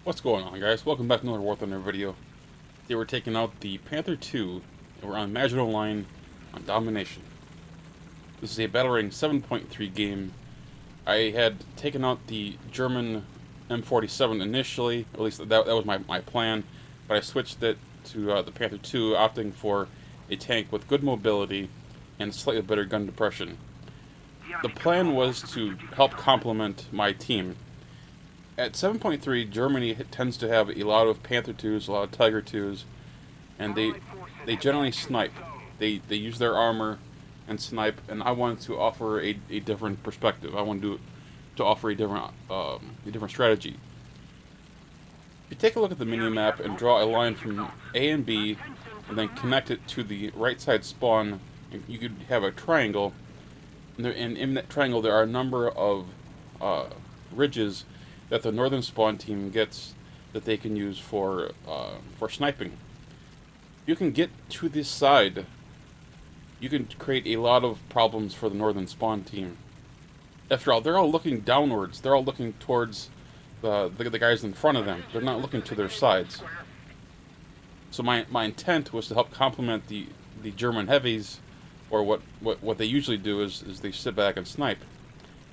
What's going on, guys? Welcome back to another War Thunder video. Today we're taking out the Panther II, and we're on Maginot Line on Domination. This is a Battle Rating 7.3 game. I had taken out the German M47 initially, or at least that was my plan, but I switched it to the Panther II, opting for a tank with good mobility and slightly better gun depression. The plan was to help complement my team. At 7.3, Germany tends to have a lot of Panther IIs, a lot of Tiger IIs, and they generally snipe. They use their armor and snipe, and I wanted to offer a different perspective. I wanted to offer a different strategy. If you take a look at the mini-map and draw a line from A and B, and then connect it to the right side spawn, you could have a triangle, and in that triangle there are a number of ridges that the northern spawn team gets that they can use for sniping. You can get to this side, you can create a lot of problems for the northern spawn team. After all, they're all looking downwards. They're all looking towards the guys in front of them. They're not looking to their sides. So my intent was to help complement the German heavies, or what they usually do is they sit back and snipe.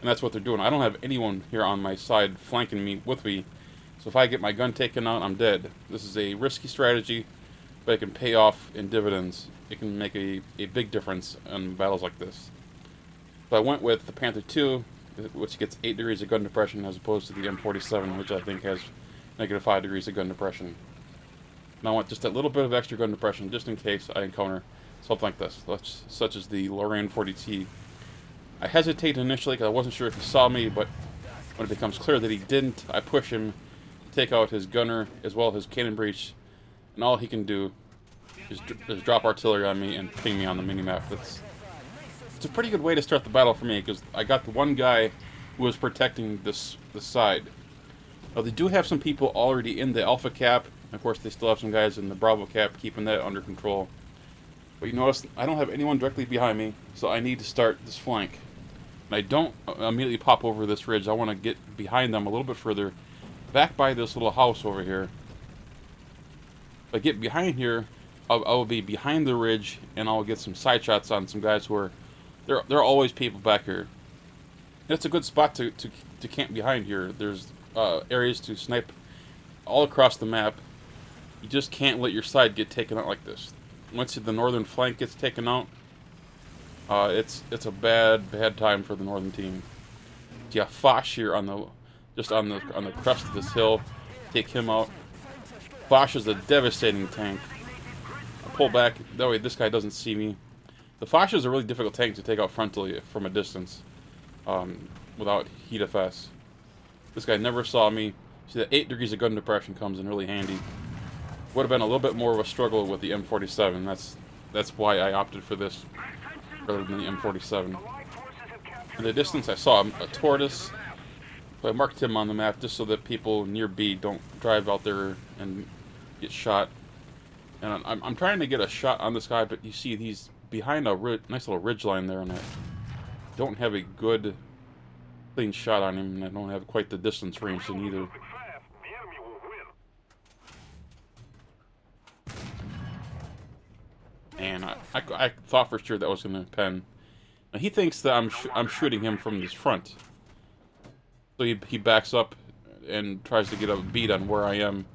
And that's what they're doing. I don't have anyone here on my side flanking me with me, so if I get my gun taken out, I'm dead. This is a risky strategy, but it can pay off in dividends. It can make a big difference in battles like this. So I went with the Panther II, which gets 8 degrees of gun depression, as opposed to the M47, which I think has -5 degrees of gun depression. And I want just a little bit of extra gun depression, just in case I encounter something like this, such as the Lorraine 40T. I hesitated initially because I wasn't sure if he saw me, but when it becomes clear that he didn't, I push him to take out his gunner as well as his cannon breech, and all he can do is drop artillery on me and ping me on the minimap. It's a pretty good way to start the battle for me, because I got the one guy who was protecting this side. Now, they do have some people already in the Alpha cap. Of course, they still have some guys in the Bravo cap keeping that under control. But you notice I don't have anyone directly behind me, so I need to start this flank. And I don't immediately pop over this ridge. I want to get behind them a little bit further, back by this little house over here. If I get behind here, I will be behind the ridge, and I'll get some side shots on some guys who are... There are always people back here. And it's a good spot to camp behind here. There's areas to snipe all across the map. You just can't let your side get taken out like this. Once the northern flank gets taken out, it's a bad time for the northern team. Yeah, Foch here on the crest of this hill. Take him out. Foch is a devastating tank. I pull back, that way this guy doesn't see me. The Foch is a really difficult tank to take out frontally from a distance, without heat FS. This guy never saw me. See, that 8 degrees of gun depression comes in really handy. Would have been a little bit more of a struggle with the M47. That's why I opted for this rather than the M47. In the distance, I saw a tortoise, so I marked him on the map just so that people near B don't drive out there and get shot. And I'm trying to get a shot on this guy, but you see he's behind a nice little ridge line there, and I don't have a good clean shot on him, and I don't have quite the distance range in either. And I thought for sure that was going to pen. Now, he thinks that I'm shooting him from this front, so he backs up and tries to get a beat on where I am,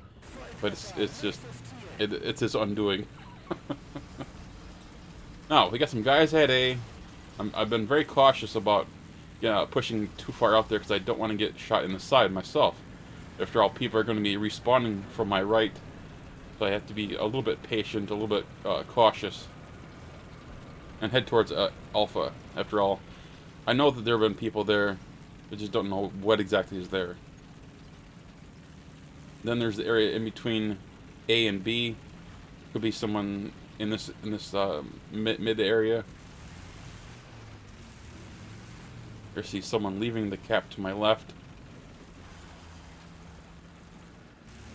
but it's his undoing. Now we got some guys at A. I've been very cautious about pushing too far out there because I don't want to get shot in the side myself. After all, people are going to be respawning from my right. So I have to be a little bit patient, a little bit cautious, and head towards Alpha. After all, I know that there have been people there, I just don't know what exactly is there. Then there's the area in between A and B. Could be someone in this mid area. I see someone leaving the cap to my left.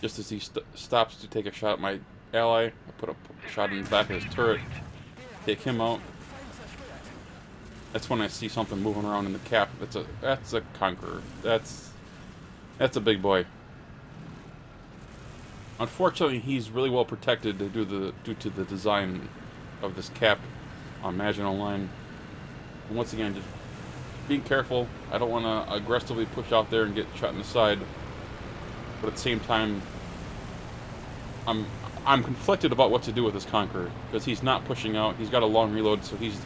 Just as he stops to take a shot at my ally, I put a shot in the back of his turret, take him out. That's when I see something moving around in the cap. That's a Conqueror. That's a big boy. Unfortunately, he's really well protected due to the design of this cap on Maginot Line. And once again, just being careful. I don't want to aggressively push out there and get shot in the side, but at the same time, I'm conflicted about what to do with this Conqueror, because he's not pushing out. He's got a long reload, so he's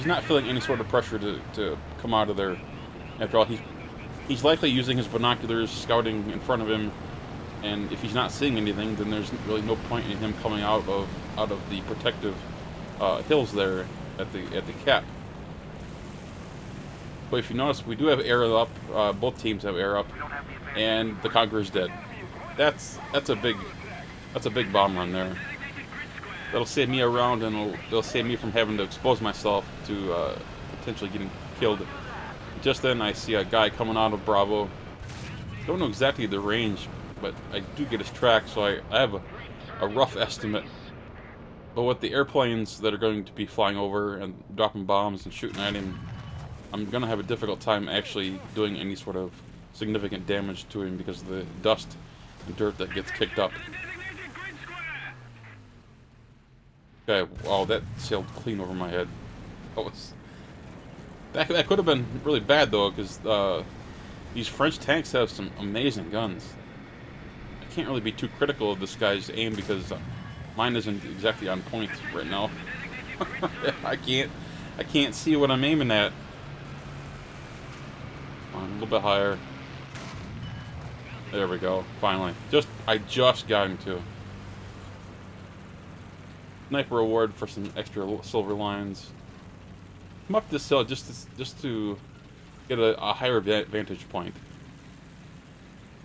not feeling any sort of pressure to come out of there. After all, he's likely using his binoculars, scouting in front of him, and if he's not seeing anything, then there's really no point in him coming out of the protective hills there at the cap. But if you notice, we do have air up. Both teams have air up, and the Conqueror's dead. That's a big bomb run there. That'll save me a round, and it'll save me from having to expose myself to potentially getting killed. Just then, I see a guy coming out of Bravo. Don't know exactly the range, but I do get his track, so I have a rough estimate. But with the airplanes that are going to be flying over and dropping bombs and shooting at him, I'm going to have a difficult time actually doing any sort of significant damage to him because of the dust and dirt that gets kicked up. Okay, wow, that sailed clean over my head. That could have been really bad, though, because these French tanks have some amazing guns. I can't really be too critical of this guy's aim because mine isn't exactly on point right now. I can't see what I'm aiming at. Come on, a little bit higher. There we go. Finally, I just got him to. Sniper reward for some extra silver lines. Come up this hill just to get a higher vantage point.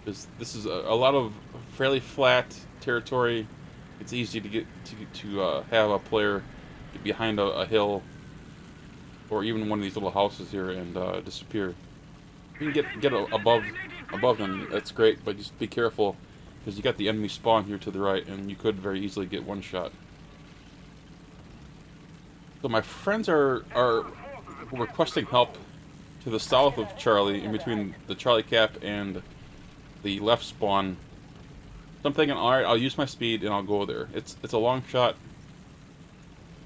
This is a lot of fairly flat territory. It's easy to have a player get behind a hill or even one of these little houses here and disappear. You can get above them. That's great, but just be careful because you got the enemy spawn here to the right, and you could very easily get one shot. So my friends are requesting help to the south of Charlie, in between the Charlie cap and the left spawn. So I'm thinking, alright, I'll use my speed and I'll go there. It's a long shot,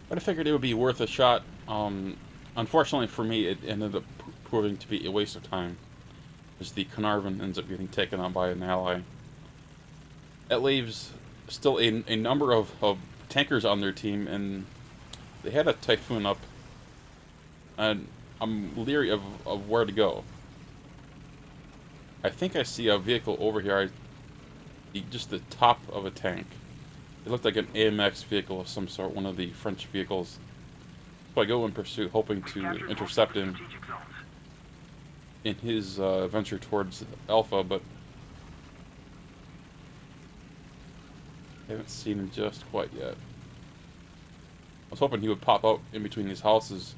but I figured it would be worth a shot. Unfortunately for me, it ended up proving to be a waste of time, as the Carnarvon ends up getting taken out by an ally. That leaves still a number of tankers on their team, and they had a Typhoon up, and I'm leery of where to go. I think I see a vehicle over here, just the top of a tank. It looked like an AMX vehicle of some sort, one of the French vehicles. So I go in pursuit, hoping to intercept him in his venture towards Alpha, but I haven't seen him just quite yet. I was hoping he would pop out in between these houses.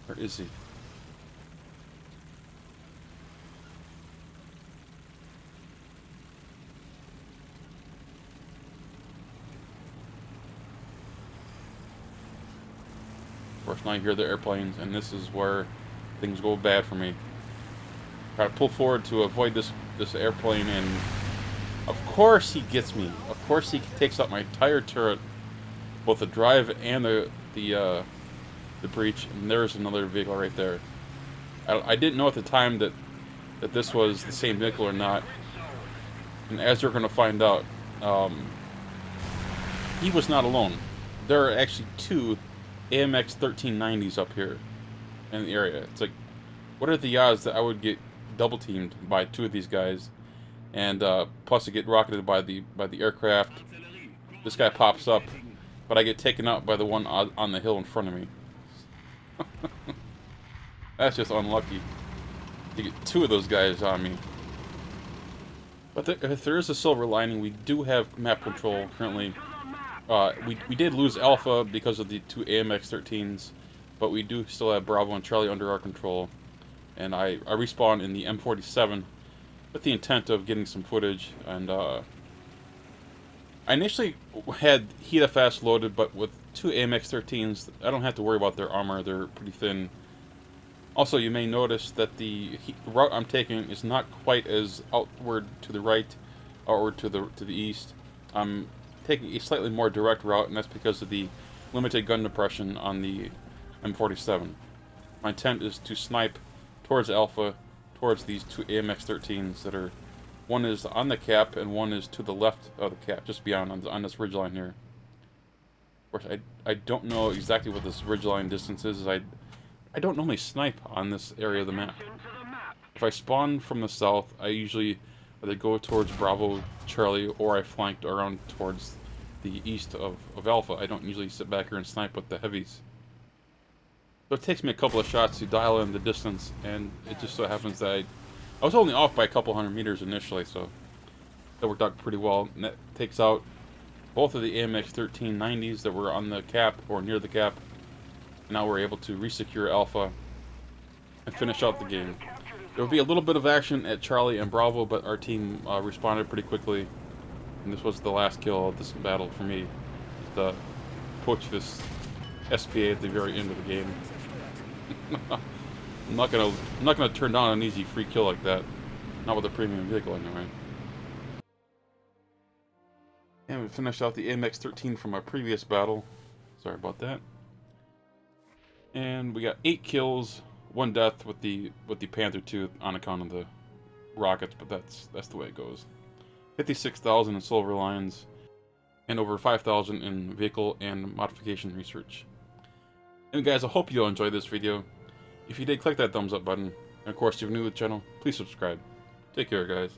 Where is he? Of course, now you hear the airplanes, and this is where things go bad for me. Try to pull forward to avoid this airplane, and of course he gets me. Of course he takes out my entire turret, both the drive and the breach. And there's another vehicle right there. I didn't know at the time that this was the same vehicle or not, and as you're going to find out, he was not alone. There are actually two AMX 1390s up here in the area. It's like, what are the odds that I would get double teamed by two of these guys, and plus to get rocketed by the aircraft? This guy pops up, but I get taken out by the one on the hill in front of me. That's just unlucky to get two of those guys on me. But if there is a silver lining, we do have map control currently. We did lose Alpha because of the two AMX 13s, but we do still have Bravo and Charlie under our control. And I respawned in the M47 with the intent of getting some footage. And I initially had HeatFS loaded, but with two AMX 13s, I don't have to worry about their armor. They're pretty thin. Also, you may notice that the route I'm taking is not quite as outward to the right, outward to the east. I'm taking a slightly more direct route, and that's because of the limited gun depression on the M47. My intent is to snipe towards Alpha, towards these two AMX-13s that are, one is on the cap and one is to the left of the cap, just beyond on this ridgeline here. Of course, I don't know exactly what this ridgeline distance is. I don't normally snipe on this area of the map. If I spawn from the south, I usually either go towards Bravo, Charlie, or I flanked around towards the east of Alpha. I don't usually sit back here and snipe with the heavies. So it takes me a couple of shots to dial in the distance, and it just so happens that I was only off by a couple hundred meters initially, so that worked out pretty well. And that takes out both of the AMX-1390s that were on the cap, or near the cap. Now we're able to resecure Alpha and finish out the game. There will be a little bit of action at Charlie and Bravo, but our team responded pretty quickly, and this was the last kill of this battle for me. The poach this SPA at the very end of the game. I'm not gonna turn down an easy free kill like that. Not with a premium vehicle anyway. And we finished out the AMX-13 from our previous battle. Sorry about that. And we got 8 kills, 1 death with the Panther II on account of the rockets, but that's the way it goes. 56,000 in silver lines, and over 5,000 in vehicle and modification research. And guys, I hope you all enjoyed this video. If you did, click that thumbs up button. And of course, if you're new to the channel, please subscribe. Take care, guys.